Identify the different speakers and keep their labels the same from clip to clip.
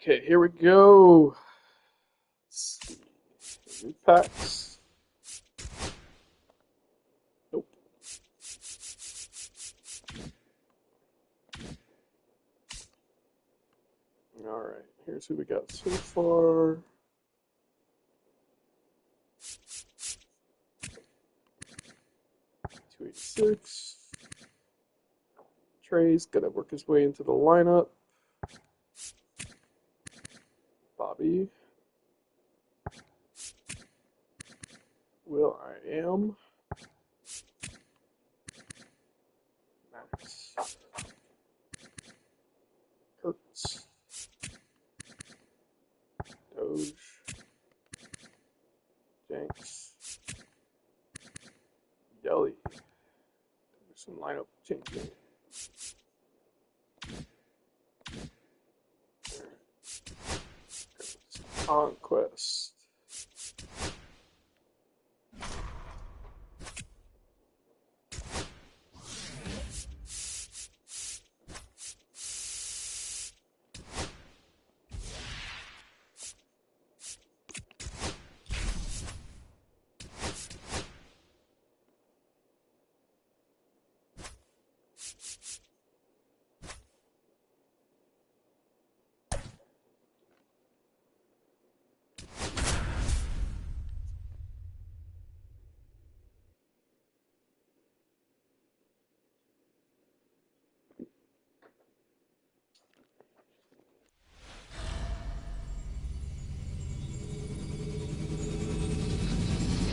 Speaker 1: Okay, here we go. Let's see. New packs. Nope. Alright, here's who we got so far. $286. Trey's gonna work his way into the lineup. Bobby. Will I am. Max. Kurtz. Doge. Jenks. Yelly. There's some lineup changing. Conquest.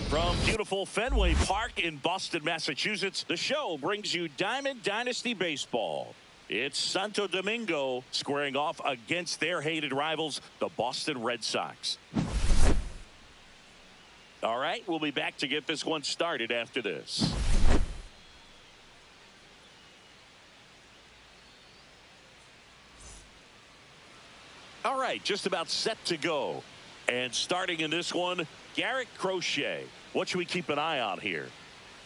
Speaker 2: From beautiful Fenway Park in Boston, Massachusetts, the show brings you Diamond Dynasty Baseball. It's Santo Domingo squaring off against their hated rivals, the Boston Red Sox. All right, we'll be back to get this one started after this. All right, just about set to go. And starting in this one, Garrett Crochet. What should we keep an eye on here?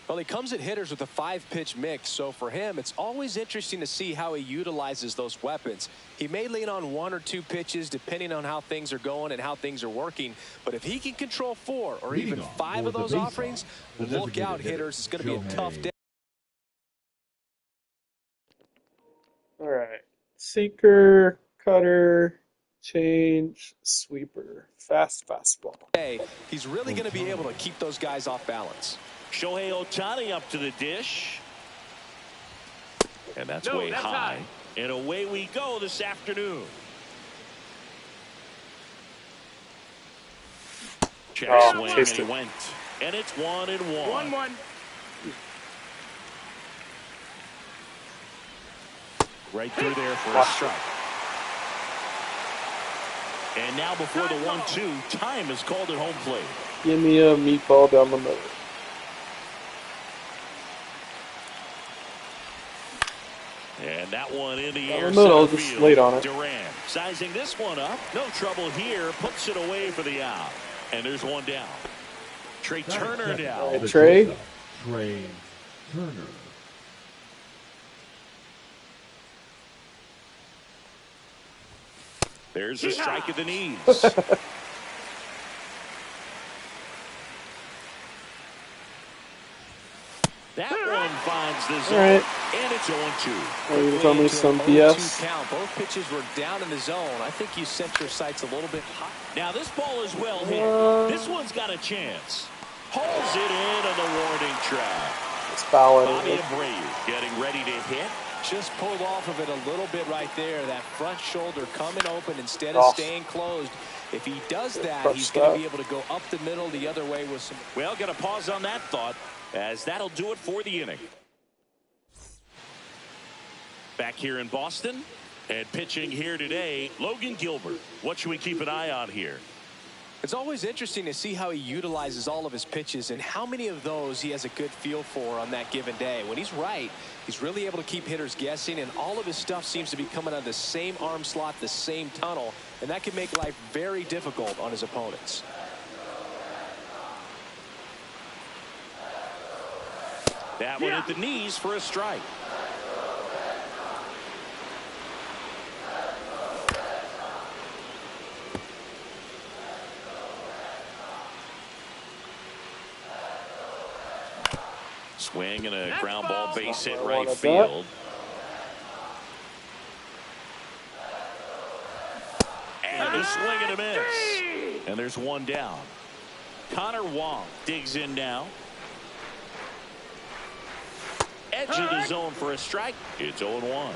Speaker 3: Well, he comes at hitters with a 5-pitch mix, so for him, it's always interesting to see how he utilizes those weapons. He may lean on 1 or 2 pitches depending on how things are going and how things are working, but if he can control 4 or even 5 of those offerings, look out, hitters. It's going to be a tough day.
Speaker 1: All right. Sinker, cutter, change, sweeper, fastball.
Speaker 3: He's really going to be able to keep those guys off balance.
Speaker 2: Shohei Ohtani up to the dish. And that's way high. And away we go this afternoon. Check swing, and he went. And it's 1-1.
Speaker 4: 1-1.
Speaker 2: Right through there for a strike. And now before the 1-2, time is called at home plate.
Speaker 1: Give me a meatball down the middle.
Speaker 2: And that one in the air.
Speaker 1: Middle, just late on it.
Speaker 2: Duran sizing this one up. No trouble here. Puts it away for the out. And there's one down. Trey Turner down.
Speaker 1: Right, Trey
Speaker 5: Turner.
Speaker 2: There's a strike at the knees. That one finds the zone,
Speaker 1: right.
Speaker 2: And it's 0-2.
Speaker 1: Are you telling me some BS?
Speaker 3: Count. Both pitches were down in the zone. I think you set your sights a little bit high.
Speaker 2: Now this ball is well hit. This one's got a chance. Holds it in on the warning track.
Speaker 1: It's fouling.
Speaker 2: Bobby Abreu getting ready to hit.
Speaker 3: Just pulled off of it a little bit right there. That front shoulder coming open instead of staying closed. If he does that, he's going to be able to go up the middle the other way with some.
Speaker 2: Well, going to pause on that thought, as that'll do it for the inning. Back here in Boston, and pitching here today, Logan Gilbert. What should we keep an eye on here?
Speaker 3: It's always interesting to see how he utilizes all of his pitches and how many of those he has a good feel for on that given day. When he's right, he's really able to keep hitters guessing, and all of his stuff seems to be coming out of the same arm slot, the same tunnel, and that can make life very difficult on his opponents.
Speaker 2: That one at the knees for a strike. Swing and a ground ball base hit
Speaker 1: I
Speaker 2: right
Speaker 1: wanted
Speaker 2: field. And a swing and a miss. And there's one down. Connor Wong digs in now. Edge of the zone for a strike. It's 0-1.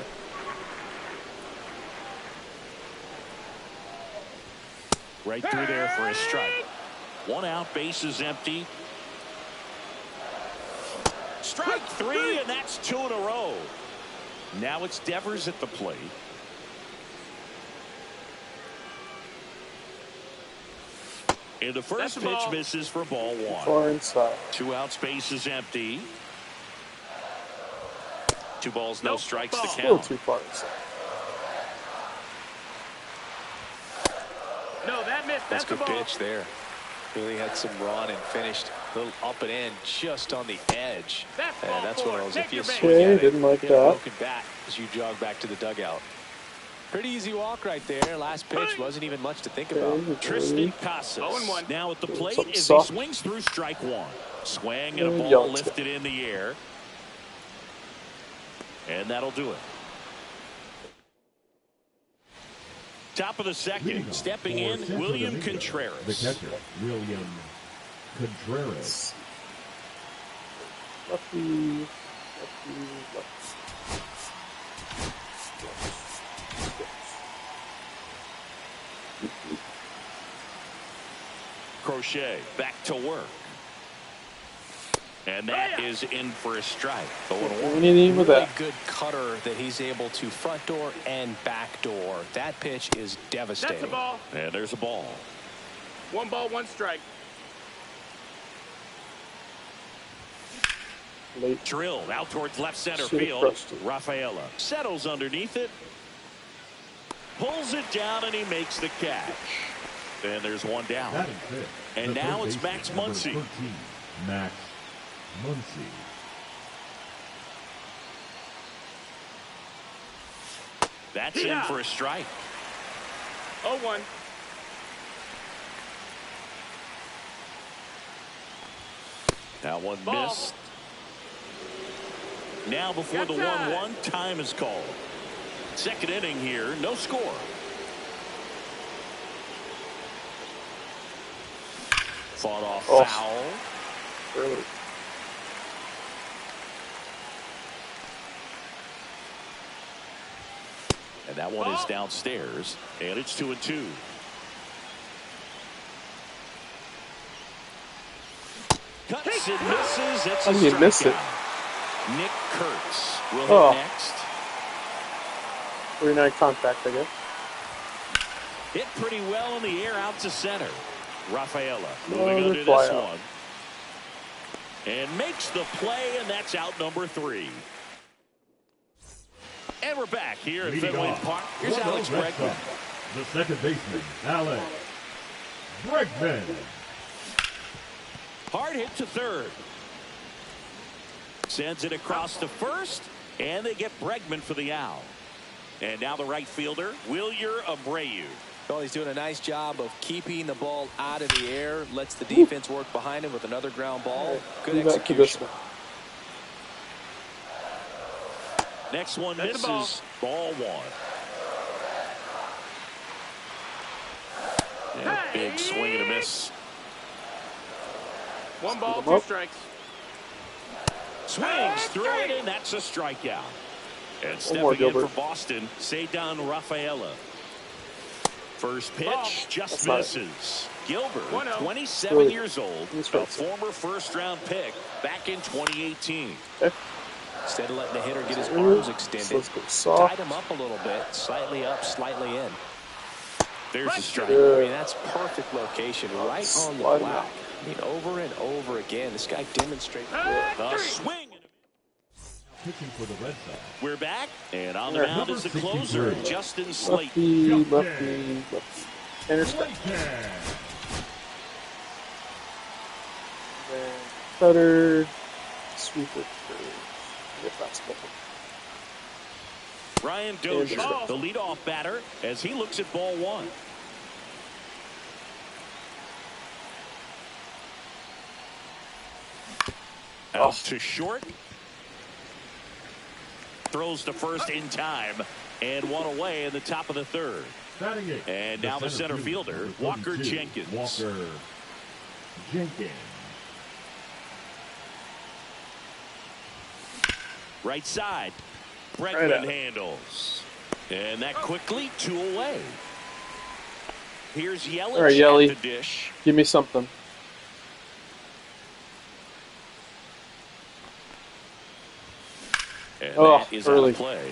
Speaker 2: Right through there for a strike. One out, bases empty. Strike three, and that's 2 in a row. Now it's Devers at the plate. And the first pitch misses for ball 1.
Speaker 1: Far inside.
Speaker 2: 2 outs, bases empty. 2 balls, no strikes to
Speaker 1: Still
Speaker 2: count.
Speaker 1: too far inside.
Speaker 4: No, that missed.
Speaker 3: That's
Speaker 4: That's
Speaker 3: a
Speaker 4: a
Speaker 3: good
Speaker 4: ball.
Speaker 3: pitch there. Really had some run and finished a little up and in just on the edge.
Speaker 4: That's
Speaker 3: And
Speaker 4: ball
Speaker 3: that's one of
Speaker 4: 4.
Speaker 3: those.
Speaker 4: Take
Speaker 3: If you
Speaker 4: your base.
Speaker 3: swing
Speaker 1: Okay,
Speaker 3: at it,
Speaker 1: didn't like
Speaker 3: hit a
Speaker 1: that.
Speaker 3: broken bat as you jog back to the dugout. Pretty easy walk right there. Last pitch wasn't even much to think about.
Speaker 1: Okay,
Speaker 2: Tristan Casas
Speaker 4: 0-1.
Speaker 2: now at the plate
Speaker 1: Something
Speaker 2: as
Speaker 1: soft.
Speaker 2: he swings through strike 1. Swing and a ball
Speaker 1: Yacht.
Speaker 2: lifted in the air. And that'll do it. Top of the second, stepping in, William Contreras.
Speaker 5: The catcher, William Contreras.
Speaker 1: Lucky.
Speaker 2: Crochet back to work. And that is in for a strike. 0-1.
Speaker 1: Anything with
Speaker 3: Really
Speaker 1: that.
Speaker 3: good cutter that he's able to front door and back door. That pitch is devastating.
Speaker 4: That's a ball.
Speaker 2: And there's a ball.
Speaker 4: 1 ball, 1 strike.
Speaker 1: Late.
Speaker 2: Drilled out towards left center
Speaker 1: Should've
Speaker 2: field.
Speaker 1: crushed it.
Speaker 2: Rafaela settles underneath it. Pulls it down and he makes the catch. And there's one down.
Speaker 5: That is it.
Speaker 2: And
Speaker 5: The
Speaker 2: now
Speaker 5: third
Speaker 2: it's
Speaker 5: baseman,
Speaker 2: Max
Speaker 5: number
Speaker 2: Muncy.
Speaker 5: 13, Max Muncy.
Speaker 2: That's in for a strike.
Speaker 4: 0-1.
Speaker 2: That one
Speaker 4: Ball.
Speaker 2: missed. Now before the 1-1, time is called. Second inning here, no score. Fought off foul.
Speaker 1: Early.
Speaker 2: And that one is downstairs. And it's 2-2. Cuts and misses. It's a
Speaker 1: How do you miss it?
Speaker 2: strikeout. Nick Kurtz will
Speaker 1: Oh.
Speaker 2: hit next.
Speaker 1: 39 contact, I guess.
Speaker 2: Hit pretty well in the air out to center. Rafaela
Speaker 1: No,
Speaker 2: moving under this
Speaker 1: fly out.
Speaker 2: one. And makes the play, and that's out number 3. And we're back here at
Speaker 5: Leading
Speaker 2: Fenway
Speaker 5: off,
Speaker 2: Park. Here's
Speaker 5: one out,
Speaker 2: Alex
Speaker 5: Red
Speaker 2: Bregman.
Speaker 5: Sox, the second baseman, Alex Bregman.
Speaker 2: Hard hit to third. Sends it across to first, and they get Bregman for the out. And now the right fielder, Wilyer Abreu.
Speaker 3: Well, he's doing a nice job of keeping the ball out of the air. Lets the defense work behind him with another ground ball. Good
Speaker 1: Do that to this
Speaker 3: execution.
Speaker 1: one.
Speaker 2: Next one
Speaker 4: That's a
Speaker 2: misses. Ball 1. And a big swing and a miss.
Speaker 4: 1 ball,
Speaker 1: them
Speaker 4: 2
Speaker 1: up.
Speaker 4: strikes.
Speaker 2: Swings through it, and that's a strikeout. And
Speaker 1: more,
Speaker 2: stepping in for
Speaker 1: Gilbert.
Speaker 2: Boston, Cedar Rafaela. First pitch
Speaker 4: Ball.
Speaker 2: just
Speaker 1: That's not it.
Speaker 2: misses. Gilbert,
Speaker 4: 1-0.
Speaker 2: 27
Speaker 1: Good.
Speaker 2: years old,
Speaker 1: That's
Speaker 2: a
Speaker 1: right.
Speaker 2: former first-round pick back in 2018.
Speaker 1: Okay.
Speaker 3: Instead of letting the hitter get his
Speaker 1: Ooh.
Speaker 3: arms
Speaker 1: So
Speaker 3: extended,
Speaker 1: let's go soft.
Speaker 3: tied him up a little bit, slightly up, slightly in.
Speaker 2: There's a strike.
Speaker 3: I
Speaker 1: Good.
Speaker 3: mean, that's perfect location, right on the
Speaker 1: Slide him
Speaker 3: whack.
Speaker 1: out.
Speaker 3: I mean, over and over again, this guy demonstrates.
Speaker 2: A swing.
Speaker 5: Pitching for the Red Sox.
Speaker 2: We're back, and on the
Speaker 1: Yeah.
Speaker 2: mound is the closer,
Speaker 5: Number 63.
Speaker 2: Justin Slate.
Speaker 1: Lefty. Intercept.
Speaker 5: Slayton.
Speaker 1: Then cutter. Sweeper. Get fastball.
Speaker 2: Ryan Dozier,
Speaker 1: Ball.
Speaker 2: the leadoff batter, as he looks at ball 1. Out to short. Throws to first in time. And one away in the top of the third. And now the center fielder, Walker Jenkins.
Speaker 5: Walker Jenkins.
Speaker 2: Right side. Bregman handles. And that quickly 2 away. Here's Yelich
Speaker 1: All right, Yelly.
Speaker 2: at the dish.
Speaker 1: Give me something.
Speaker 2: And
Speaker 1: Oh,
Speaker 2: that is
Speaker 1: early.
Speaker 2: out of play.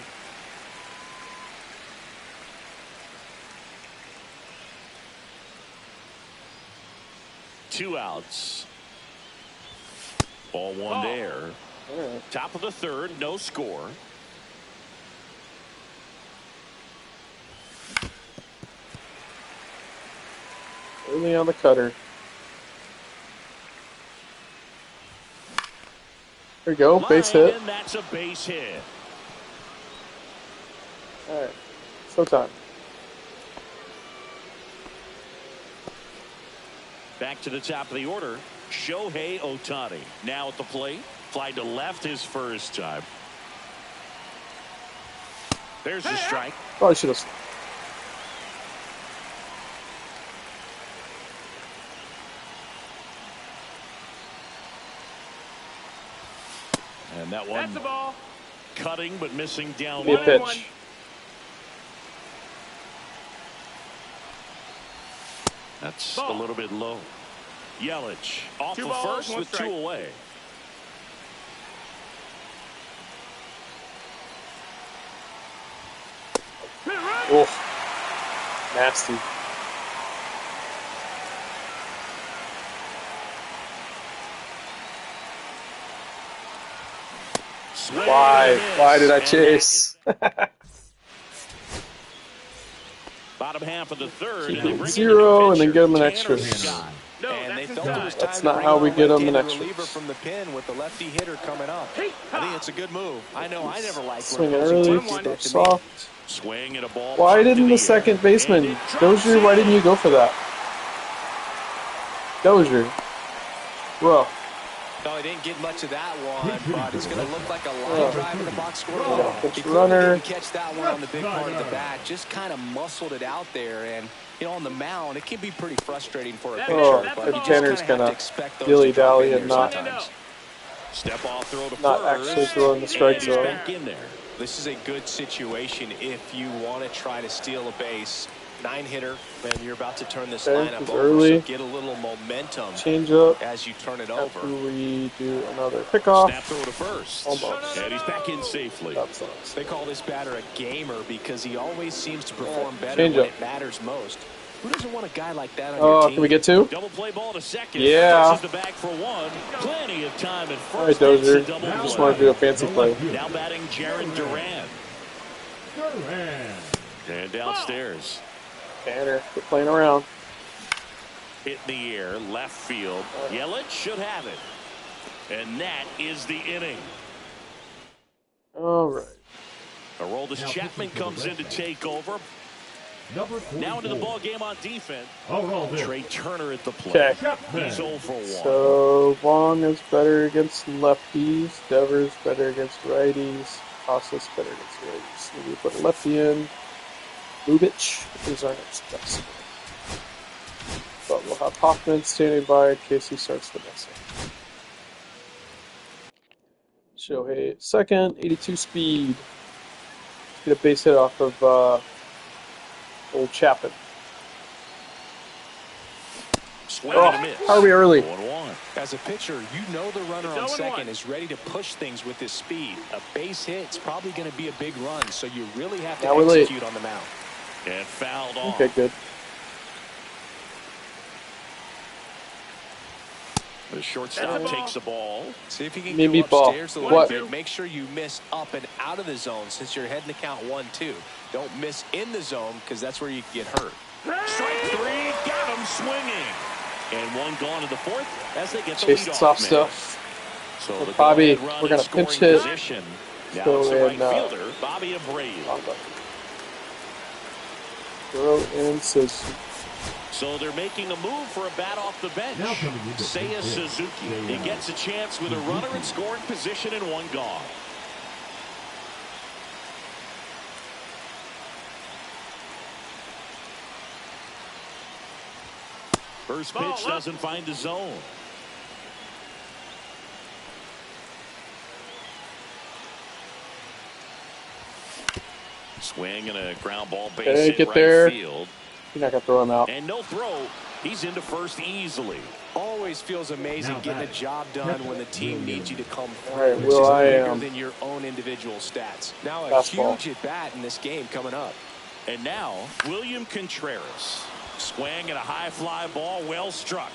Speaker 2: Two outs. Ball one there.
Speaker 1: Right.
Speaker 2: Top of the third, no score.
Speaker 1: Early on the cutter. There you go, base hit.
Speaker 2: And that's a base hit.
Speaker 1: All right, showtime.
Speaker 2: Back to the top of the order, Shohei Ohtani. Now at the plate, fly to left his first time. There's the strike.
Speaker 1: Probably should have.
Speaker 2: And that one
Speaker 4: That's the ball.
Speaker 2: cutting but missing down.
Speaker 1: Give me a pitch.
Speaker 2: That's a little bit low. Yelich off
Speaker 4: Two
Speaker 2: the
Speaker 4: balls,
Speaker 2: first
Speaker 4: one
Speaker 2: with
Speaker 4: strike.
Speaker 2: 2 away.
Speaker 1: Oh, nasty.
Speaker 2: Swing
Speaker 1: Why?
Speaker 2: and a miss.
Speaker 1: Why did I
Speaker 2: And
Speaker 1: chase?
Speaker 2: Bottom half of the third.
Speaker 1: Keep
Speaker 2: And they
Speaker 1: it
Speaker 2: bring in
Speaker 1: 0
Speaker 2: the
Speaker 1: and then
Speaker 2: pitcher,
Speaker 1: get him an
Speaker 2: Tanner
Speaker 1: extra.
Speaker 2: Scott.
Speaker 4: No,
Speaker 3: And they
Speaker 4: that's
Speaker 3: felt it was
Speaker 4: inside.
Speaker 3: time
Speaker 1: That's
Speaker 3: to
Speaker 1: not
Speaker 3: bring
Speaker 1: how
Speaker 3: in
Speaker 1: we
Speaker 3: a
Speaker 1: get 'em an
Speaker 3: left-handed
Speaker 1: extra.
Speaker 3: reliever from the pen with the lefty hitter coming up. I think it's a good move. I know I never liked
Speaker 1: Swing
Speaker 3: where opposing
Speaker 1: early,
Speaker 3: teams did
Speaker 1: go
Speaker 3: that to me.
Speaker 1: soft.
Speaker 2: Swing and a ball.
Speaker 1: Why
Speaker 2: popped
Speaker 1: didn't
Speaker 2: in
Speaker 1: the
Speaker 2: air.
Speaker 1: second
Speaker 2: And
Speaker 1: baseman,
Speaker 2: it drops
Speaker 1: Dozier, why didn't
Speaker 2: in.
Speaker 1: you go for that? Dozier. Bro.
Speaker 3: No, he didn't get much of that one, but it's going to look like a line drive in the box score.
Speaker 1: Pitch
Speaker 3: He clearly
Speaker 1: runner.
Speaker 3: didn't catch that one on the big part of the bat. Just kind of muscled it out there, and you know, on the mound, it can be pretty frustrating for a pitcher.
Speaker 1: Oh,
Speaker 3: but
Speaker 1: maybe
Speaker 3: you just
Speaker 1: Tanner's
Speaker 3: kind of have
Speaker 1: gonna
Speaker 3: to expect those
Speaker 1: dilly
Speaker 3: to drop
Speaker 1: dally
Speaker 3: in
Speaker 1: and
Speaker 3: there
Speaker 1: not-
Speaker 3: sometimes.
Speaker 2: Step off throw to
Speaker 1: Not
Speaker 2: first.
Speaker 1: actually throwing the strike
Speaker 2: And he's
Speaker 1: zone.
Speaker 2: back in there.
Speaker 3: This is a good situation if you want to try to steal a base. 9-hitter, and you're about to turn this
Speaker 1: Okay,
Speaker 3: lineup
Speaker 1: it's
Speaker 3: over,
Speaker 1: early.
Speaker 3: so get a little momentum
Speaker 1: Change up.
Speaker 3: as you turn it
Speaker 1: After
Speaker 3: over.
Speaker 1: we do another pickoff.
Speaker 2: Snap throw to first.
Speaker 1: Almost.
Speaker 2: And he's back in safely.
Speaker 1: That sucks.
Speaker 3: They call this batter a gamer because he always seems to perform better
Speaker 1: Change
Speaker 3: when
Speaker 1: up.
Speaker 3: it matters most. Who doesn't want a guy like that on
Speaker 1: Oh,
Speaker 3: your team?
Speaker 1: can we get 2?
Speaker 2: Double play ball to second.
Speaker 1: Yeah.
Speaker 2: Touches the bag for 1. Plenty of time at first.
Speaker 1: All right, Dozier.
Speaker 2: It's a double
Speaker 1: Just
Speaker 2: play.
Speaker 1: want to do a fancy play.
Speaker 2: Now batting Jaron Duran.
Speaker 5: Duran.
Speaker 2: And downstairs.
Speaker 1: Tanner, quit playing around.
Speaker 2: Hit in the air, left field. Yelich should have it. And that is the inning.
Speaker 1: All right.
Speaker 2: Aroldis Chapman comes in to take over.
Speaker 5: Number 44.
Speaker 2: Now into the ball game on defense.
Speaker 5: Aroldis.
Speaker 2: Trey Turner at the plate.
Speaker 1: Okay.
Speaker 5: Chapman.
Speaker 2: He's 0 for 1.
Speaker 1: So Vaughn is better against lefties. Devers better against righties. Casas better against righties. Maybe put a lefty in. Lubitsch is our next best. But we'll have Hoffman standing by in case he starts the next one. Shohei second, 82 speed. Get a base hit off of old Chapman.
Speaker 2: Swing
Speaker 1: Oh,
Speaker 2: and a miss.
Speaker 1: how are we early?
Speaker 2: 1-1.
Speaker 3: As a pitcher, you know the runner
Speaker 4: It's
Speaker 3: on
Speaker 4: 0-1.
Speaker 3: second is ready to push things with his speed. A base hit's probably going to be a big run, so you really have to
Speaker 1: Now we're late.
Speaker 3: execute on the mound.
Speaker 2: And fouled off.
Speaker 1: Okay, good.
Speaker 2: The shortstop
Speaker 4: That's a ball.
Speaker 2: takes the ball.
Speaker 3: See if you can
Speaker 1: Maybe
Speaker 3: go
Speaker 1: ball.
Speaker 3: upstairs a little
Speaker 1: What?
Speaker 3: bit. Make sure you miss up and out of the zone since you're heading to count 1-2. Don't miss in the zone because that's where you get hurt.
Speaker 2: Strike 3, got him swinging. And one gone to the fourth as they get the
Speaker 1: Chase
Speaker 2: leadoff
Speaker 1: soft
Speaker 2: man.
Speaker 1: stuff.
Speaker 2: So the
Speaker 1: Bobby,
Speaker 2: go-ahead run
Speaker 1: we're gonna
Speaker 2: in scoring
Speaker 1: pinch hit.
Speaker 2: position. Now
Speaker 1: Go
Speaker 2: it's the right
Speaker 1: in,
Speaker 2: fielder, Bobby Abreu.
Speaker 1: Throw in Suzuki.
Speaker 2: So they're making a move for a bat off the bench.
Speaker 5: Now coming into
Speaker 2: Seiya Suzuki. He gets a chance with a runner in scoring position and one gone. First pitch doesn't find the zone. Swing and a ground ball base hit
Speaker 1: get
Speaker 2: right
Speaker 1: there.
Speaker 2: field.
Speaker 1: You're not gonna throw him out.
Speaker 2: And no throw. He's into first easily.
Speaker 3: Always feels amazing getting a job done when the team needs you to come through.
Speaker 1: All right,
Speaker 3: which
Speaker 1: Will,
Speaker 3: is
Speaker 1: I
Speaker 3: bigger
Speaker 1: am.
Speaker 3: than your own individual stats. Now a
Speaker 1: Fastball.
Speaker 3: huge at bat in this game coming up.
Speaker 2: And now William Contreras. Swing and a high fly ball, well struck.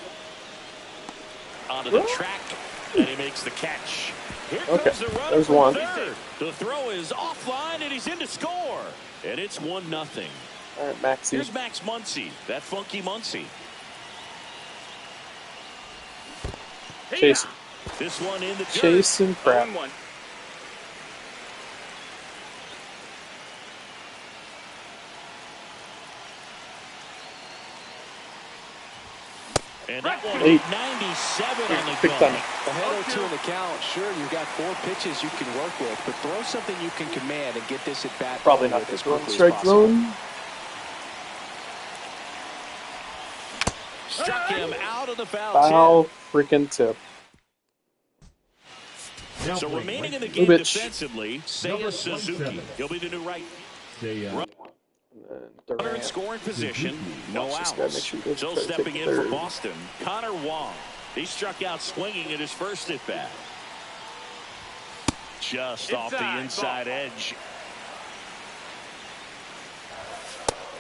Speaker 2: Onto the track, and he makes the catch. Here comes the runner
Speaker 1: there's
Speaker 2: from
Speaker 1: one.
Speaker 2: third. The throw is offline, and he's in to score. And it's 1-0.
Speaker 1: All right, Maxie.
Speaker 2: Here's Max Muncy, that funky Muncy.
Speaker 1: Chasing.
Speaker 2: This one in the dirt.
Speaker 1: Chasing crap.
Speaker 4: 0-1.
Speaker 2: And that one
Speaker 1: 8.
Speaker 2: 97 on the
Speaker 1: Big
Speaker 2: go.
Speaker 1: time.
Speaker 3: Ahead 0-2 in the count. Sure, you've got 4 pitches you can work with, but throw something you can command and get this at bat.
Speaker 1: Probably not
Speaker 3: as
Speaker 1: this one.
Speaker 3: quickly as
Speaker 1: Strike
Speaker 3: possible.
Speaker 1: zone.
Speaker 2: Struck him out of the foul
Speaker 1: Foul
Speaker 2: tip.
Speaker 1: freaking tip.
Speaker 5: Now
Speaker 2: So
Speaker 5: playing
Speaker 2: remaining in the
Speaker 5: right
Speaker 2: game
Speaker 1: Lubitsch.
Speaker 2: defensively, Seiya
Speaker 5: Number
Speaker 2: Suzuki.
Speaker 5: 27.
Speaker 2: He'll be the new right.
Speaker 5: Seiya
Speaker 2: runner in
Speaker 1: Durant.
Speaker 2: scoring position, no
Speaker 1: Watch this
Speaker 2: outs.
Speaker 1: guy, make sure he doesn't
Speaker 2: So
Speaker 1: try to take
Speaker 2: stepping
Speaker 1: the
Speaker 2: in for
Speaker 1: third.
Speaker 2: Boston, Connor Wong. He struck out swinging at his first at bat. Just off the inside edge.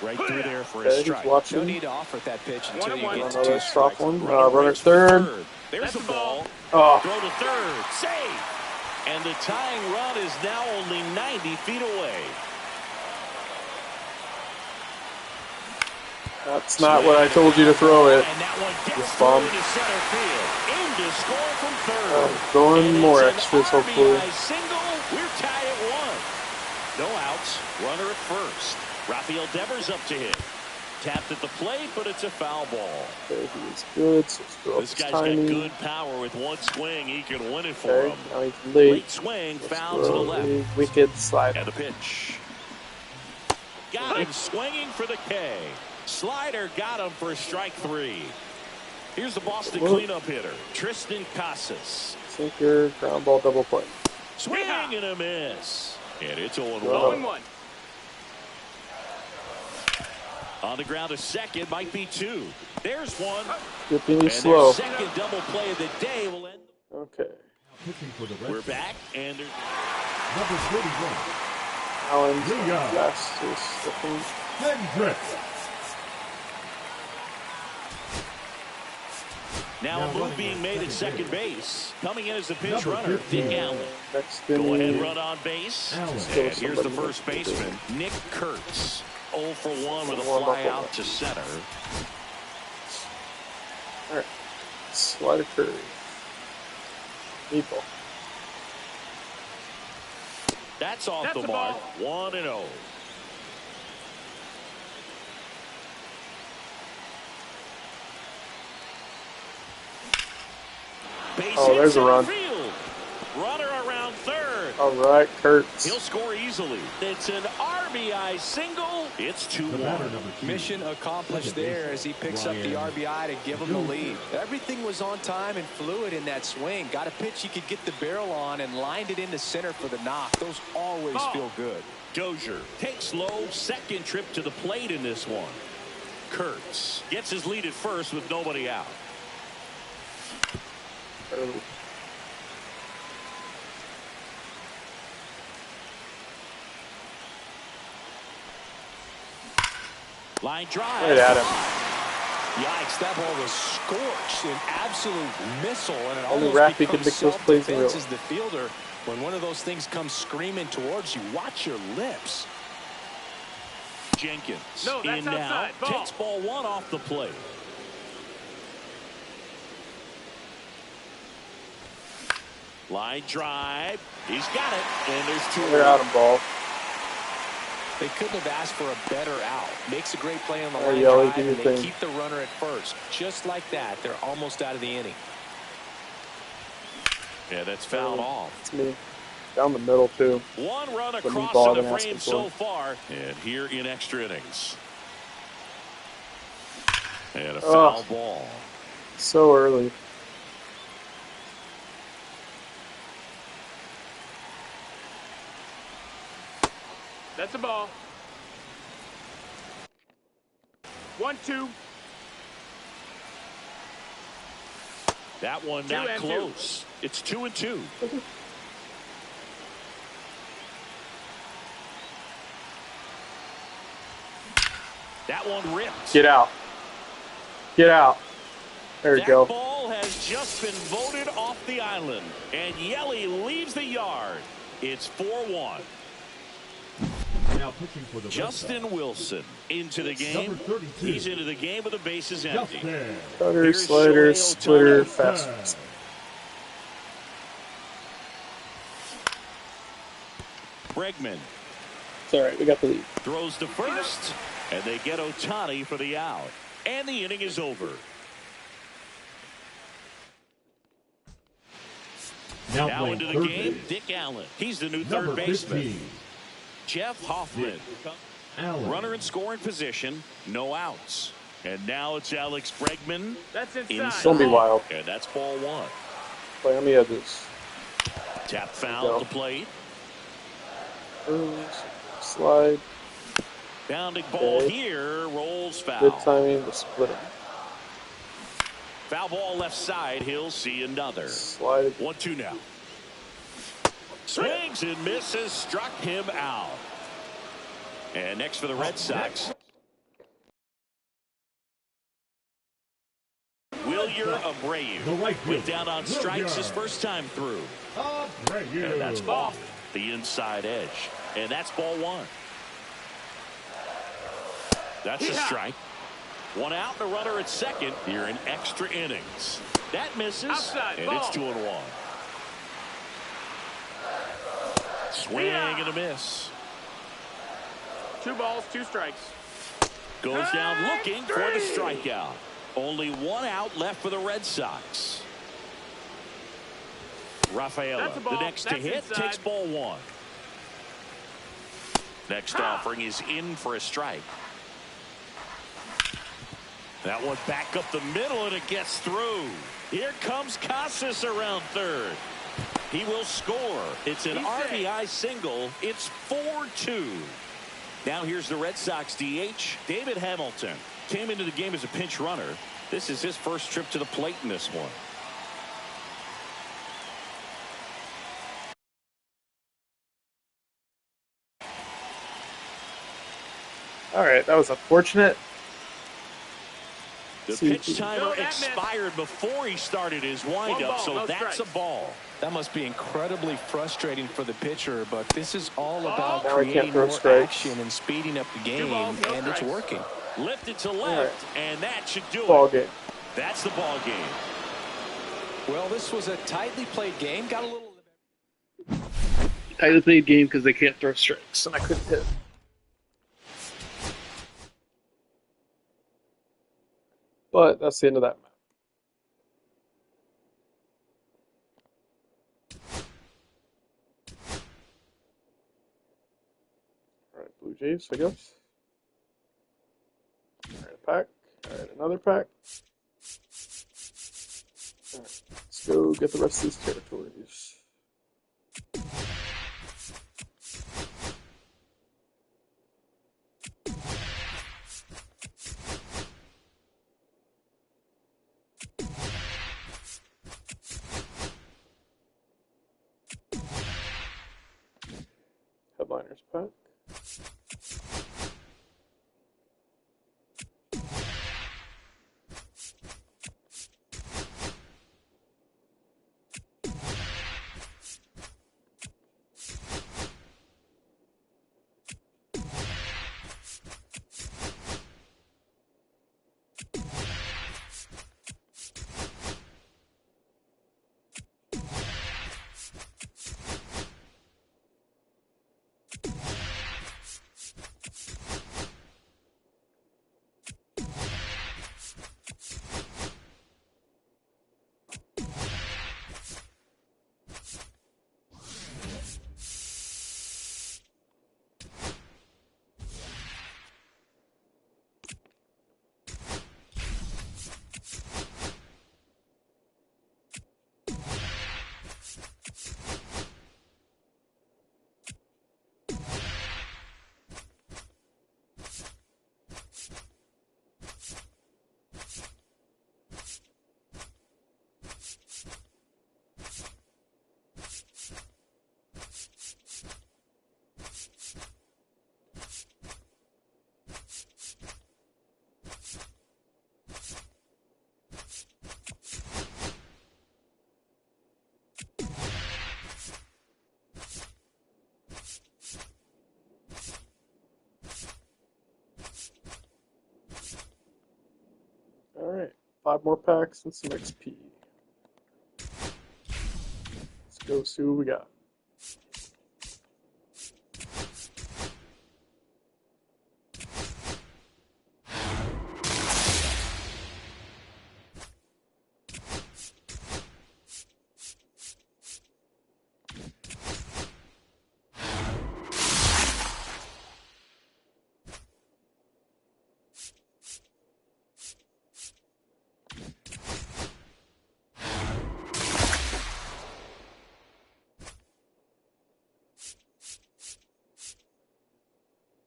Speaker 2: Right through there for a
Speaker 1: Okay, he's
Speaker 2: strike.
Speaker 3: No
Speaker 1: watching.
Speaker 3: need to offer that pitch until you
Speaker 4: 1-1.
Speaker 3: get to
Speaker 1: Another
Speaker 3: 2
Speaker 1: soft
Speaker 3: strikes.
Speaker 1: one.
Speaker 2: Runner
Speaker 1: Runner
Speaker 2: waits for
Speaker 1: third.
Speaker 2: There's the ball.
Speaker 1: Oh,
Speaker 2: Throw to third. Save. And the tying run is now only 90 feet away.
Speaker 1: that's not what I told you to throw it.
Speaker 2: And that one gets
Speaker 1: Bomb.
Speaker 2: through to center field. In to score from third.
Speaker 1: Going
Speaker 2: And
Speaker 1: more
Speaker 2: it's an
Speaker 1: extras, hopefully.
Speaker 2: RBI single. We're tied at 1. No outs. Runner at first. Rafael Devers up to hit. Tapped at the plate, but it's a foul ball.
Speaker 1: Okay, he's good. So screw up
Speaker 2: This
Speaker 1: his
Speaker 2: guy's got
Speaker 1: timing.
Speaker 2: good power. With one swing, he can win it for
Speaker 1: Okay,
Speaker 2: him.
Speaker 1: now he's late.
Speaker 2: Late swing, foul to the left.
Speaker 1: Wicked slide.
Speaker 2: And the pitch. Got him swinging for the K. Slider got him for strike 3. Here's the Boston cleanup hitter, Tristan Casas.
Speaker 1: Sinker, ground ball, double play.
Speaker 2: Swing and a miss. And it's 0-1.
Speaker 4: 0-1.
Speaker 2: On the ground, a second, might be 2. There's one.
Speaker 1: Good thing
Speaker 2: And
Speaker 1: he's
Speaker 2: their
Speaker 1: slow.
Speaker 2: second double play of the day will end.
Speaker 1: Okay.
Speaker 5: pitching for the Red
Speaker 2: We're
Speaker 5: Sox.
Speaker 2: back, and there's
Speaker 5: Number 31,
Speaker 1: Allen's
Speaker 5: Leon.
Speaker 1: fastest, I think.
Speaker 5: Hendricks.
Speaker 2: now a move being made at second base. Coming in as the pinch
Speaker 5: Number
Speaker 2: runner,
Speaker 5: 15.
Speaker 2: Dick Allen.
Speaker 1: Next
Speaker 2: Go ahead,
Speaker 1: inning.
Speaker 2: run on base.
Speaker 5: Allen.
Speaker 2: And
Speaker 1: Still
Speaker 2: here's the
Speaker 1: somebody
Speaker 2: first
Speaker 1: that's
Speaker 2: baseman, Nick Kurtz. 0 for 1 with a
Speaker 1: Warm up
Speaker 2: fly
Speaker 1: a
Speaker 2: out
Speaker 1: lot.
Speaker 2: to center.
Speaker 1: Alright. Slider curve. Meatball.
Speaker 2: That's off
Speaker 4: That's
Speaker 2: the
Speaker 4: the
Speaker 2: mark.
Speaker 4: ball.
Speaker 2: 1-0. Base
Speaker 1: Oh,
Speaker 2: hit
Speaker 1: there's a
Speaker 2: center
Speaker 1: run.
Speaker 2: Field. Runner around third.
Speaker 1: Alright, Kurtz.
Speaker 2: He'll score easily. It's an RBI single. It's
Speaker 5: The batter
Speaker 2: 2-1.
Speaker 5: number 2.
Speaker 3: Mission accomplished there as he picks up the RBI to give him the lead. Everything was on time and fluid in that swing. Got a pitch he could get the barrel on and lined it into center for the knock. Those always feel good.
Speaker 2: Dozier takes low, second trip to the plate in this one. Kurtz gets his lead at first with nobody out.
Speaker 1: Early.
Speaker 2: Line drive.
Speaker 1: Right at him.
Speaker 3: Yikes, that ball was scorched, an absolute missile, and it
Speaker 1: Only
Speaker 3: almost
Speaker 1: Raffy can
Speaker 3: becomes
Speaker 1: make those plays in
Speaker 3: self-defense
Speaker 1: real.
Speaker 3: as the fielder. When one of those things comes screaming towards you, watch your lips.
Speaker 2: Jenkins
Speaker 4: No, that's
Speaker 2: in now.
Speaker 4: outside. Ball.
Speaker 2: Takes ball 1 off the plate. Line drive. He's got it. And there's 2
Speaker 1: They're out of ball.
Speaker 3: They couldn't have asked for a better out. Makes a great play on the
Speaker 1: Alright,
Speaker 3: line
Speaker 1: Yelly,
Speaker 3: drive,
Speaker 1: do your
Speaker 3: and they
Speaker 1: thing.
Speaker 3: keep the runner at first. Just like that, they're almost out of the inning.
Speaker 2: Yeah, that's fouled off.
Speaker 1: It's me. Down the middle, too.
Speaker 2: One run
Speaker 1: The new
Speaker 2: across
Speaker 1: ball
Speaker 2: the
Speaker 1: I've been asking
Speaker 2: frame
Speaker 1: for.
Speaker 2: so far. And here in extra innings. And a foul ball.
Speaker 1: So early.
Speaker 4: That's a ball. 1-2.
Speaker 2: That one not close. It's 2-2. That one ripped.
Speaker 1: Get out. Get out. There you go.
Speaker 2: That ball has just been voted off the island. And Yelly leaves the yard. It's 4-1.
Speaker 5: Now pitching for the
Speaker 2: Justin Wilson into the game.
Speaker 5: Number 32.
Speaker 2: He's into the game with the bases empty.
Speaker 5: Justin.
Speaker 1: Cutter,
Speaker 2: Here's
Speaker 1: slider,
Speaker 2: Shohei
Speaker 1: splitter,
Speaker 2: Ohtani.
Speaker 1: fastball.
Speaker 2: Bregman
Speaker 1: It's alright, we got the lead.
Speaker 2: throws to first. And they get Ohtani for the out. And the inning is over. Now
Speaker 5: playing
Speaker 2: into the
Speaker 5: third
Speaker 2: game,
Speaker 5: base.
Speaker 2: Dick Allen. He's the new
Speaker 5: Number
Speaker 2: third baseman.
Speaker 5: 15.
Speaker 2: Jeff Hoffman.
Speaker 5: Allen.
Speaker 2: Runner in scoring position, no outs. And now it's Alex Bregman.
Speaker 4: That's inside.
Speaker 1: It's gonna be wild.
Speaker 2: And that's ball one.
Speaker 1: Play on the edges.
Speaker 2: Tap foul at the plate.
Speaker 1: Slide.
Speaker 2: Bounding ball
Speaker 1: Okay.
Speaker 2: here, rolls foul.
Speaker 1: Good timing to split him.
Speaker 2: Foul ball left side, he'll see another.
Speaker 1: Slide it.
Speaker 2: 1-2 now. Swings and misses, struck him out. And next for the Red Sox, Wilyer Abreu.
Speaker 5: The right
Speaker 2: Went
Speaker 5: fielder,
Speaker 2: down on strikes
Speaker 5: Wilyer.
Speaker 2: his first time through.
Speaker 5: Abreu.
Speaker 2: And that's off the inside edge. And that's ball one. That's a strike. One out, the runner at second here in extra innings. That misses,
Speaker 4: Outside,
Speaker 2: and
Speaker 4: ball.
Speaker 2: it's 2-1. Swing and a miss.
Speaker 4: 2 balls, 2 strikes.
Speaker 2: Goes down looking for the strikeout. Only one out left for the Red Sox. Rafaela,
Speaker 4: That's a ball.
Speaker 2: the next to
Speaker 4: That's
Speaker 2: hit,
Speaker 4: inside.
Speaker 2: takes ball one. Next offering is in for a strike. That one back up the middle, and it gets through. Here comes Casas around third. He will score. It's an RBI single. It's 4-2. Now here's the Red Sox DH, David Hamilton. Came into the game as a pinch runner. This is his first trip to the plate in this one.
Speaker 1: Alright, that was unfortunate.
Speaker 2: The
Speaker 1: See,
Speaker 2: pitch timer
Speaker 4: No, that
Speaker 2: expired before he started his windup,
Speaker 4: ball,
Speaker 2: so
Speaker 4: no
Speaker 2: that's
Speaker 4: strikes.
Speaker 2: a ball.
Speaker 3: That must be incredibly frustrating for the pitcher, but this is all about
Speaker 1: Now he can't
Speaker 3: creating
Speaker 1: throw
Speaker 3: more
Speaker 1: strikes.
Speaker 3: action and speeding up the game,
Speaker 4: balls, no
Speaker 3: and it's
Speaker 4: strikes.
Speaker 3: working.
Speaker 2: Lifted to left, and that should do
Speaker 1: Ball
Speaker 2: it.
Speaker 1: game.
Speaker 2: That's the ball game.
Speaker 3: Well, this was a tightly played game. Got a little...
Speaker 1: Tightly played game because they can't throw strikes, and I couldn't hit. But that's the end of that match. Alright, Blue Jays, I guess. Alright, a pack. Alright, another pack. Alright, let's go get the rest of these territories. Headliners pack. 5 more packs and some XP. Let's go see what we got.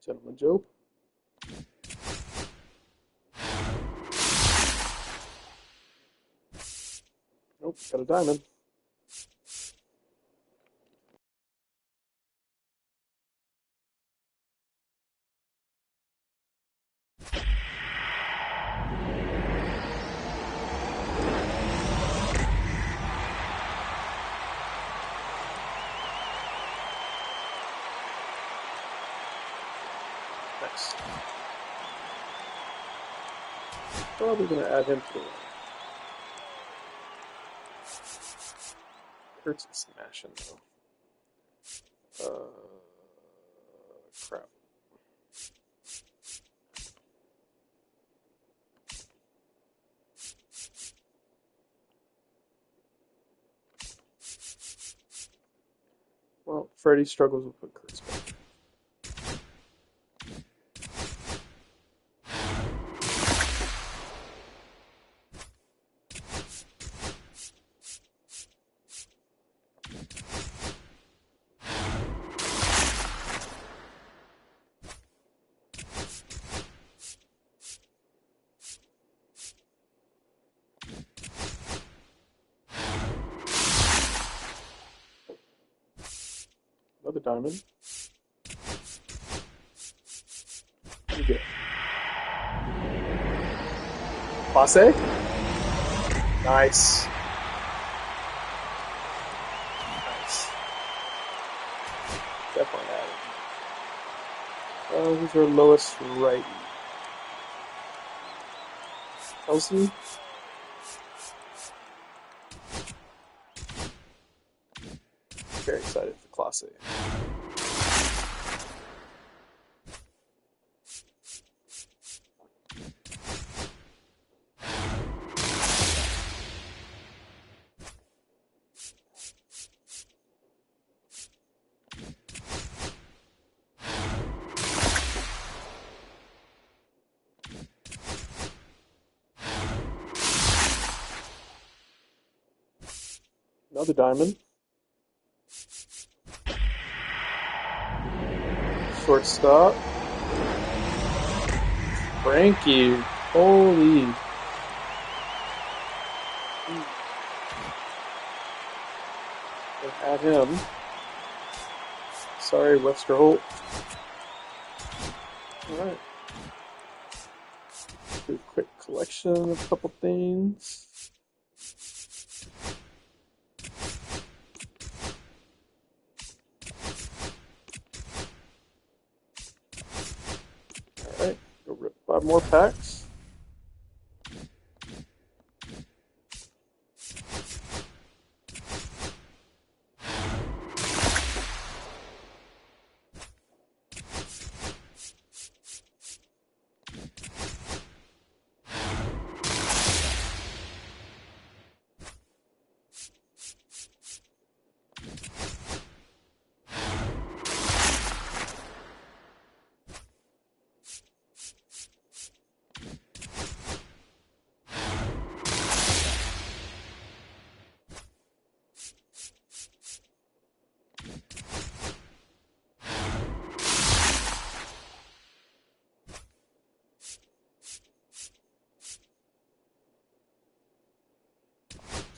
Speaker 1: Gentleman Joe. Nope, got a diamond. Nice. Probably gonna add him to the line. Hurts and smashing though. Crap. Well, Freddy struggles with what Kurt's back. Another diamond. You get Passe? Nice. Nice. Definitely added. Who's our lowest righty? Kelsey? Very excited for Class A. Another diamond. Shortstop. Frankie. Holy. Add him. Sorry, Webster Holt. Alright. Do a quick collection of a couple things. Alright, go rip 5 more packs.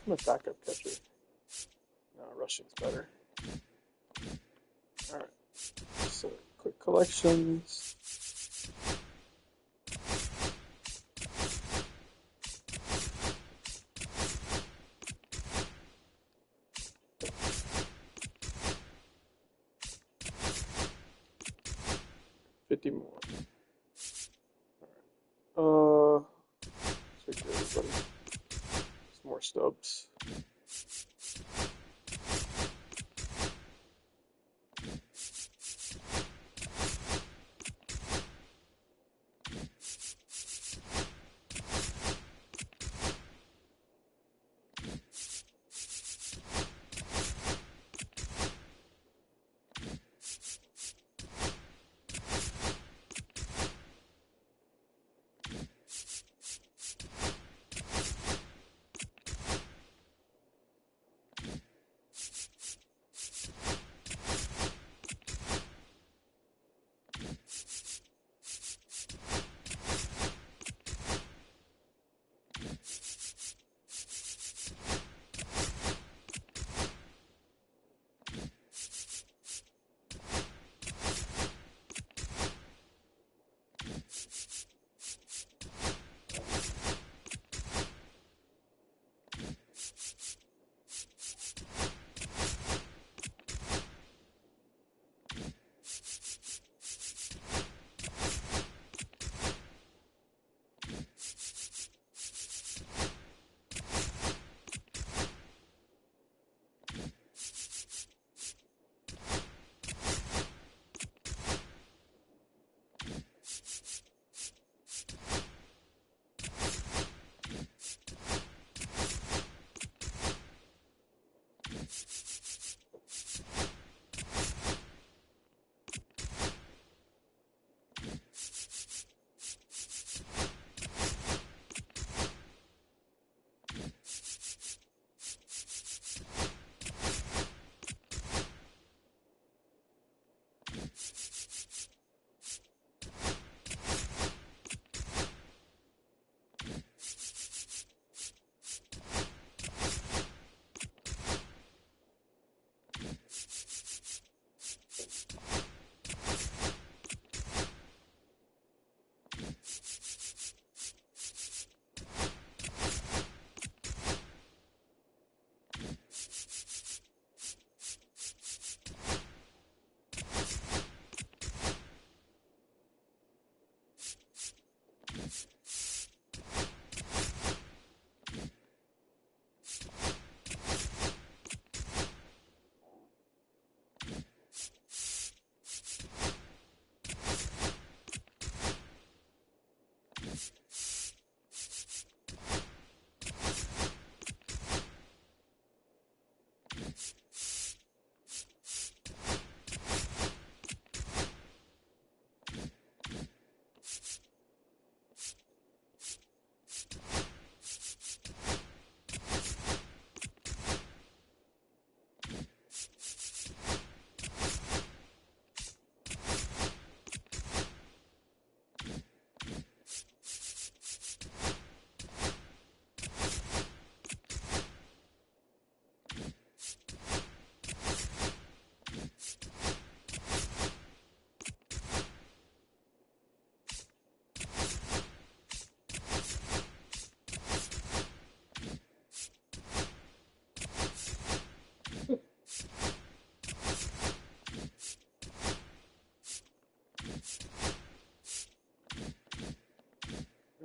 Speaker 1: I'm a backup catcher. No, rushing's better. Alright. So, quick collections. $50 more. Alright. So Take care, everybody. Some more stubs.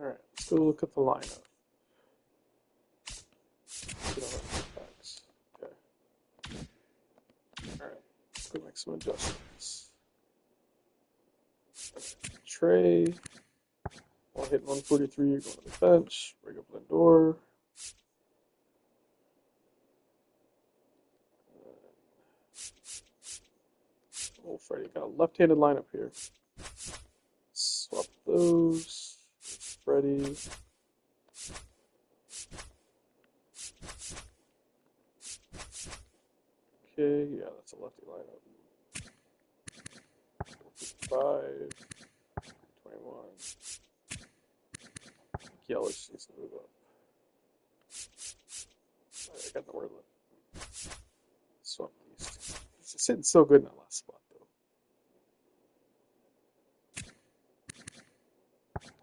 Speaker 1: Alright, let's go look at the lineup. Get all the facts. Okay. Alright, let's go make some adjustments. Trey, while hitting 143, you're going to the bench. Bring up Lindor. Oh, Freddie got a left-handed lineup here. Swap those. Freddie. Okay, yeah, that's a lefty lineup. 5, 21. Yelich needs to move up. I got nowhere left. Swap these. He's sitting so good in that last spot, though.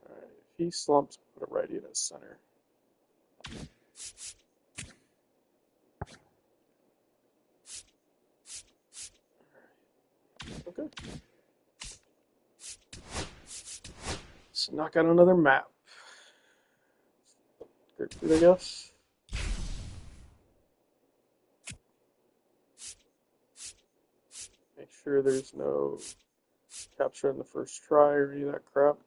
Speaker 1: Alright, if he slumps, put a righty in his center. Okay. Let's knock out another map. Grapefruit, I guess. Make sure there's no capture in the first try or any of that crap.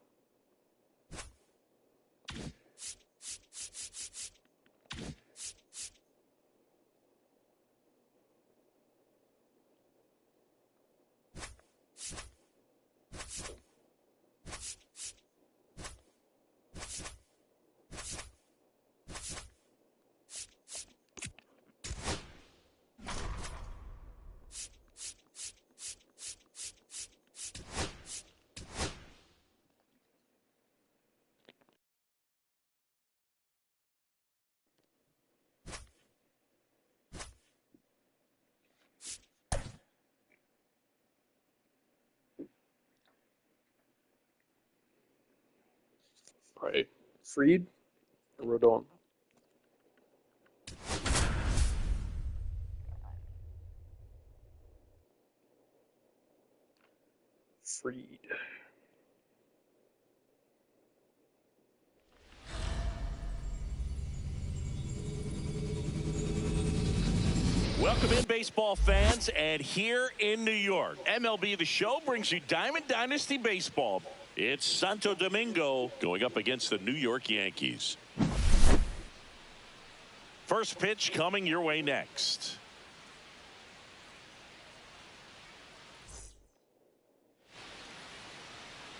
Speaker 1: Right. Freed or Rodon? Freed.
Speaker 2: Welcome in, baseball fans, and here in New York, MLB The Show brings you Diamond Dynasty Baseball. It's Santo Domingo going up against the New York Yankees. First pitch coming your way next.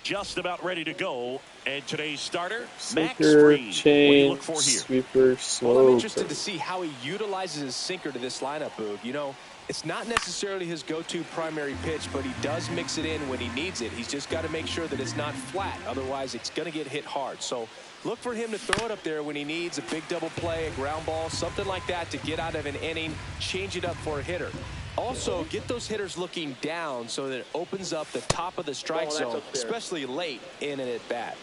Speaker 2: Just about ready to go, and today's starter, Max
Speaker 1: Sinker,
Speaker 2: Fried. What do you look
Speaker 1: change,
Speaker 2: for here?
Speaker 1: sweeper, slow.
Speaker 3: Well, I'm interested to see how he utilizes his sinker to this lineup, Boog. You know, it's not necessarily his go-to primary pitch, but he does mix it in when he needs it. He's just got to make sure that it's not flat. Otherwise, it's going to get hit hard. So look for him to throw it up there when he needs a big double play, a ground ball, something like that to get out of an inning, change it up for a hitter. Also, get those hitters looking down so that it opens up the top of the strike zone, especially late in an at-bat.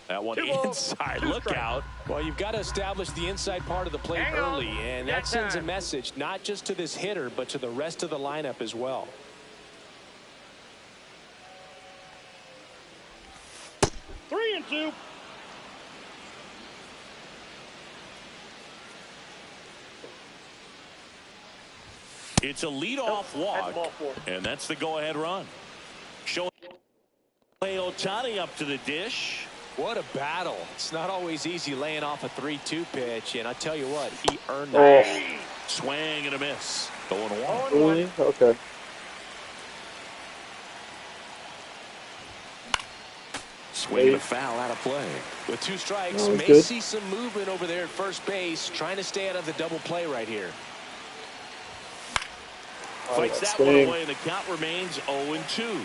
Speaker 2: That one inside. Look out.
Speaker 3: Well, you've got to establish the inside part of the plate early, and that sends a message not just to this hitter, but to the rest of the lineup as well.
Speaker 4: Three and two.
Speaker 2: It's a leadoff walk, and that's the go-ahead run. Shohei Ohtani up to the dish.
Speaker 3: What a battle. It's not always easy laying off a 3-2 pitch, and I tell you what, he earned that.
Speaker 2: Swing and a miss. Going one.
Speaker 1: Really? Okay.
Speaker 2: Swing and a foul out of play.
Speaker 3: With 2 strikes,
Speaker 1: Oh,
Speaker 3: may
Speaker 1: good.
Speaker 3: see some movement over there at first base, trying to stay out of the double play right here.
Speaker 2: Fights that one away, and the count remains 0-2.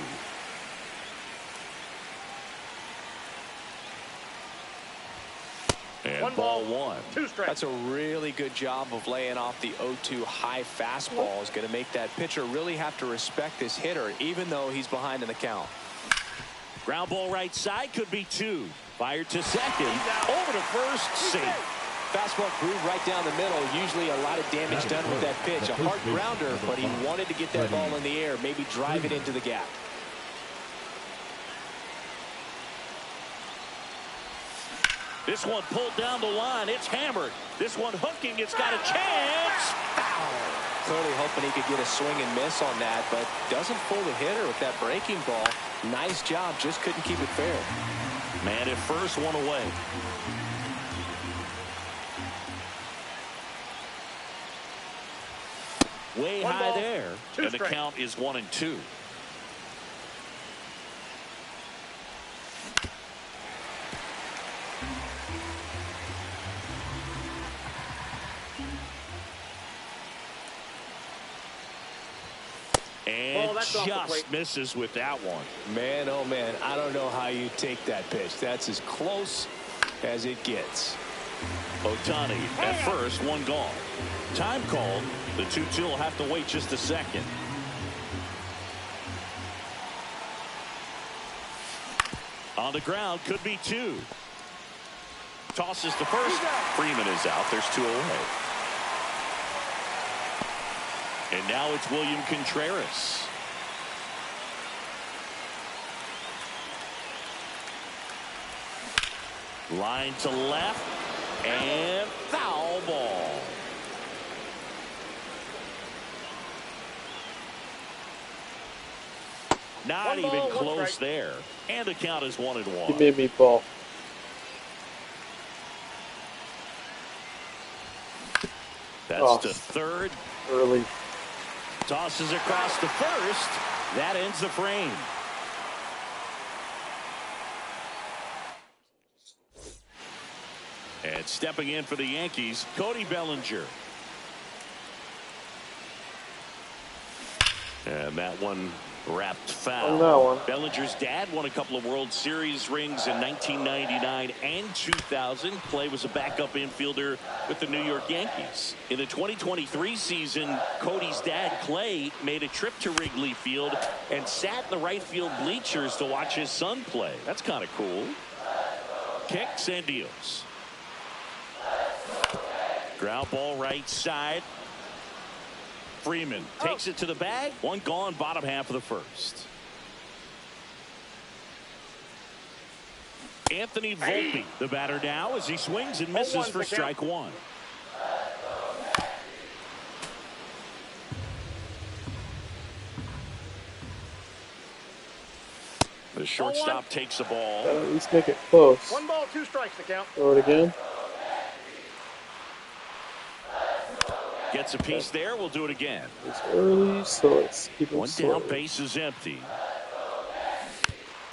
Speaker 2: And ball one.
Speaker 4: 2 strikes.
Speaker 3: That's a really good job of laying off the 0-2 high fastball. Is going to make that pitcher really have to respect this hitter, even though he's behind in the count.
Speaker 2: Ground ball right side, could be 2. Fired to second. Over to first, safe.
Speaker 3: Fastball groove right down the middle. Usually a lot of damage done with that pitch. A hard grounder, but he wanted to get that ball in the air, maybe drive it into the gap.
Speaker 2: This one pulled down the line. It's hammered. This one hooking. It's got a chance. Foul.
Speaker 3: Clearly hoping he could get a swing and miss on that, but doesn't fool the hitter with that breaking ball. Nice job. Just couldn't keep it fair.
Speaker 2: Man at first, one away. Way high there. And the count is 1-2. And just misses with that one.
Speaker 3: Man, oh man, I don't know how you take that pitch. That's as close as it gets.
Speaker 2: Ohtani at first, one gone. Time called. The 2-2 will have to wait just a second. On the ground, could be 2. Tosses to first. Freeman is out. There's 2 away. And now it's William Contreras. Line to left. And foul ball. Not even close there. And the count is 1-1.
Speaker 1: He made me ball.
Speaker 2: That's to third.
Speaker 1: Early.
Speaker 2: Tosses across to first. That ends the frame. And stepping in for the Yankees, Cody Bellinger. And that one wrapped foul.
Speaker 1: On that one.
Speaker 2: Bellinger's dad won a couple of World Series rings in 1999 and 2000. Clay was a backup infielder with the New York Yankees. In the 2023 season, Cody's dad, Clay, made a trip to Wrigley Field and sat in the right field bleachers to watch his son play. That's kind of cool. Kicks and deals. Ground ball right side. Freeman takes it to the bag. One gone, bottom half of the first. Anthony Volpe, the batter now, as he swings and misses for strike one. The shortstop takes the ball.
Speaker 1: At least make it close.
Speaker 4: 1 ball, 2 strikes to count.
Speaker 1: Throw it again.
Speaker 2: Gets a piece there. We'll do it again.
Speaker 1: It's early, so let's keep it
Speaker 2: One
Speaker 1: slow.
Speaker 2: down, base is empty.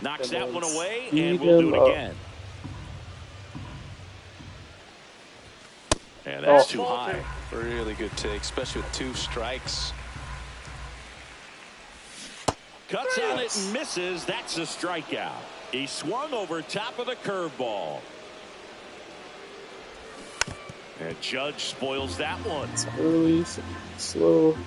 Speaker 2: Knocks
Speaker 1: And
Speaker 2: that one
Speaker 1: then
Speaker 2: away,
Speaker 1: speed
Speaker 2: and we'll do
Speaker 1: him
Speaker 2: it
Speaker 1: up.
Speaker 2: again. And that's too
Speaker 4: Ball
Speaker 2: high.
Speaker 3: Really good take, especially with 2 strikes.
Speaker 2: Cuts on it and misses. That's a strikeout. He swung over top of the curveball. And Judge spoils that one.
Speaker 1: It's early, so slow.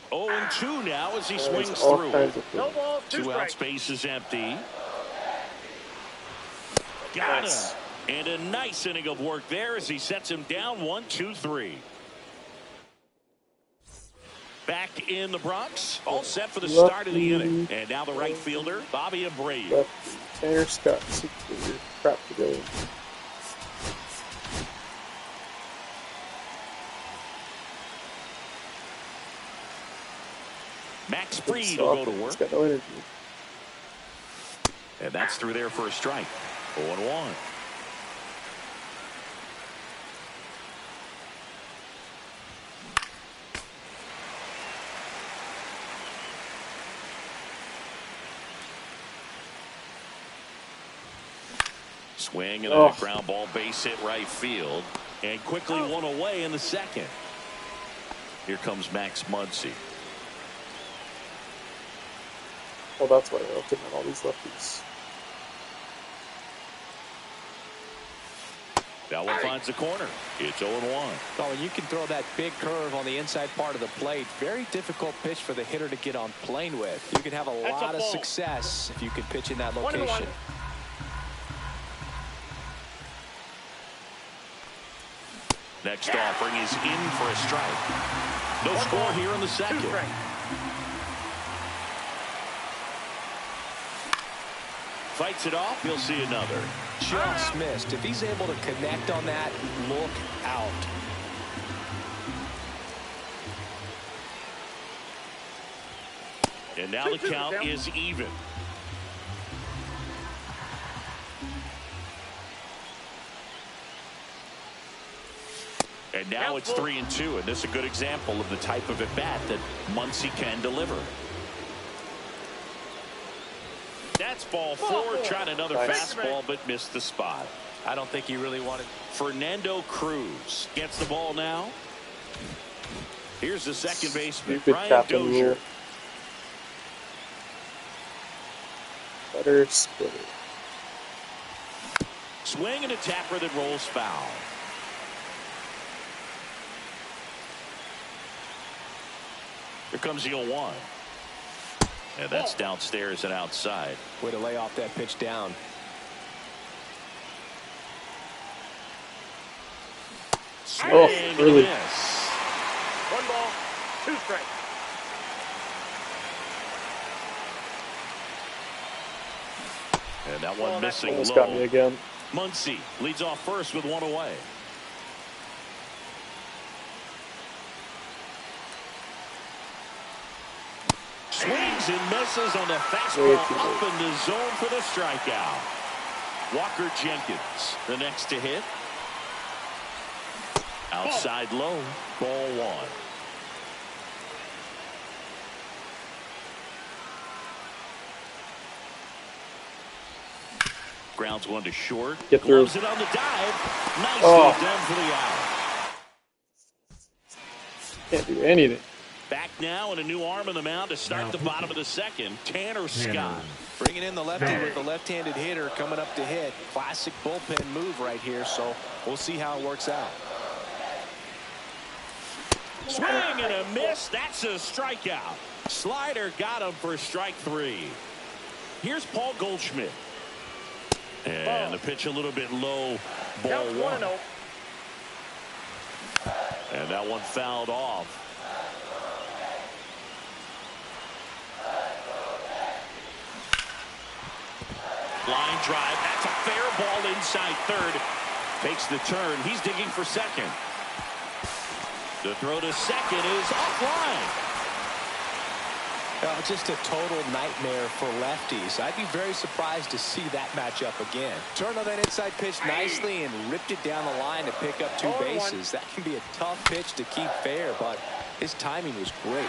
Speaker 2: 0-2 now as he
Speaker 1: There's
Speaker 2: swings
Speaker 1: all
Speaker 2: through.
Speaker 1: kinds of
Speaker 4: No
Speaker 1: things.
Speaker 4: ball, 2
Speaker 2: 2 out,
Speaker 4: strikes.
Speaker 2: space is empty. Got
Speaker 1: Nice.
Speaker 2: him. And a nice inning of work there as he sets him down 1-2-3. Back in the Bronx, all set for the start of the inning. And now the right fielder, Bobby Abreu.
Speaker 1: Lefty. Tanner Scott, keep your crap together.
Speaker 2: Max Fried will go to
Speaker 1: He's
Speaker 2: work.
Speaker 1: got no energy.
Speaker 2: And that's through there for a strike. 0-1. Swing and a ground ball base hit right field. And quickly one away in the second. Here comes Max Muncy.
Speaker 1: Well, that's why they're looking at all these lefties.
Speaker 2: That one finds the corner. It's 0-1.
Speaker 3: Oh, and you can throw that big curve on the inside part of the plate. Very difficult pitch for the hitter to get on plane with. You can have a lot of success if you can pitch in that location.
Speaker 2: Next offering is in for a strike. No score here in the second. Fights it off. He'll see another.
Speaker 3: Just missed. If he's able to connect on that, look out.
Speaker 2: And now the count is even. And now it's 3-2, and this is a good example of the type of at-bat that Muncy can deliver. That's ball 4, trying another fastball, but missed the spot.
Speaker 3: I don't think he really wanted.
Speaker 2: Fernando Cruz gets the ball now. Here's the second baseman,
Speaker 1: Stupid
Speaker 2: Brian
Speaker 1: cap and
Speaker 2: Dozier.
Speaker 1: rule. Better splitter.
Speaker 2: Swing and a tapper that rolls foul. Here comes the 0-1. And that's downstairs and outside.
Speaker 3: Way to lay off that pitch down.
Speaker 2: Swing
Speaker 1: Oh,
Speaker 2: and
Speaker 1: really?
Speaker 2: a miss.
Speaker 4: 1 ball, 2 strikes.
Speaker 2: And that That one missing
Speaker 1: Almost
Speaker 2: low.
Speaker 1: got me again.
Speaker 2: Muncy leads off first with 1 away. Swings and misses on the fastball up in the zone for the strikeout. Walker Jenkins, the next to hit. Outside low, ball 1. Grounds 1 to short.
Speaker 1: Get through.
Speaker 2: Gloves it on the dive. Nicely done for the out.
Speaker 1: Can't do anything.
Speaker 2: Back now and a new arm in the mound to start the bottom of the second. Tanner Scott.
Speaker 3: Bringing in the lefty with the left-handed hitter coming up to hit. Classic bullpen move right here, so we'll see how it works out.
Speaker 2: Swing and a miss. That's a strikeout. Slider got him for strike 3. Here's Paul Goldschmidt. And the pitch a little bit low. Ball 1. And that one fouled off. Line drive. That's a fair ball inside third. Takes the turn. He's digging for second. The throw to second is offline.
Speaker 3: Just a total nightmare for lefties. I'd be very surprised to see that matchup again. Turned on that inside pitch nicely and ripped it down the line to pick up 2 bases. That can be a tough pitch to keep fair, but his timing was great.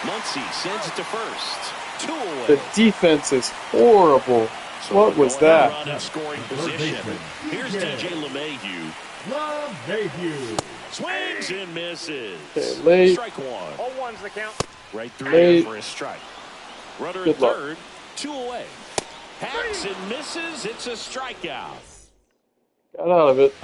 Speaker 2: Muncy sends it to first. 2 away.
Speaker 1: The defense is horrible.
Speaker 2: So
Speaker 1: what was that?
Speaker 2: Run in scoring position. Here's DJ LeMahieu.
Speaker 5: LeMahieu.
Speaker 2: Swings and misses.
Speaker 1: Okay, late.
Speaker 2: Strike 1.
Speaker 4: 0-1's the count.
Speaker 2: Right through
Speaker 1: Late.
Speaker 2: there for a strike. Runner
Speaker 1: Good
Speaker 2: at
Speaker 1: luck.
Speaker 2: third. 2 away. Hacks and misses. It's a strikeout.
Speaker 1: Got out of it.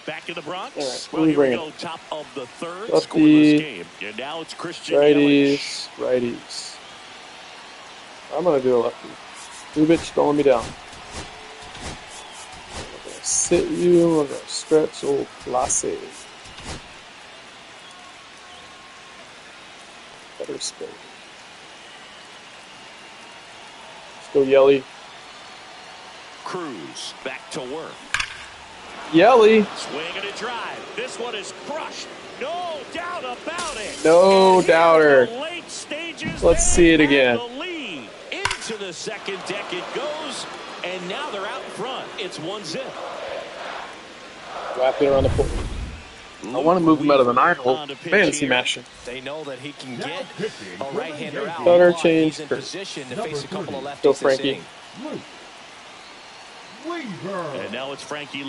Speaker 2: Back in the Bronx.
Speaker 1: All right,
Speaker 2: Well, here we
Speaker 1: bring
Speaker 2: go. Top of the third.
Speaker 1: Lefty.
Speaker 2: Scoreless game. And now it's Christian Yelich.
Speaker 1: Righties. I'm going to do a lefty. Lubitsch, don't let me down. I'm going to sit you. I'm going to stretch old Clase. Better spin. Let's go Yelly.
Speaker 2: Cruz back to work.
Speaker 1: Yelly.
Speaker 2: Swing and a drive. This one is crushed. No doubt about it.
Speaker 1: No
Speaker 2: And
Speaker 1: doubter.
Speaker 2: in the late stages,
Speaker 1: Let's see it
Speaker 2: they
Speaker 1: again.
Speaker 2: have the lead. Into the second deck it goes, and now they're out in front. It's 1-0.
Speaker 1: Wrap it around the pole. I want to move him out of the 9-hole. Fantasy mashing.
Speaker 3: They know that he can get a right-hander out.
Speaker 1: Cutter
Speaker 3: but
Speaker 1: change.
Speaker 3: He's in position to face a couple of lefties
Speaker 1: Go
Speaker 3: this
Speaker 1: Frankie.
Speaker 3: inning.
Speaker 5: Weaver.
Speaker 2: And now it's Frankie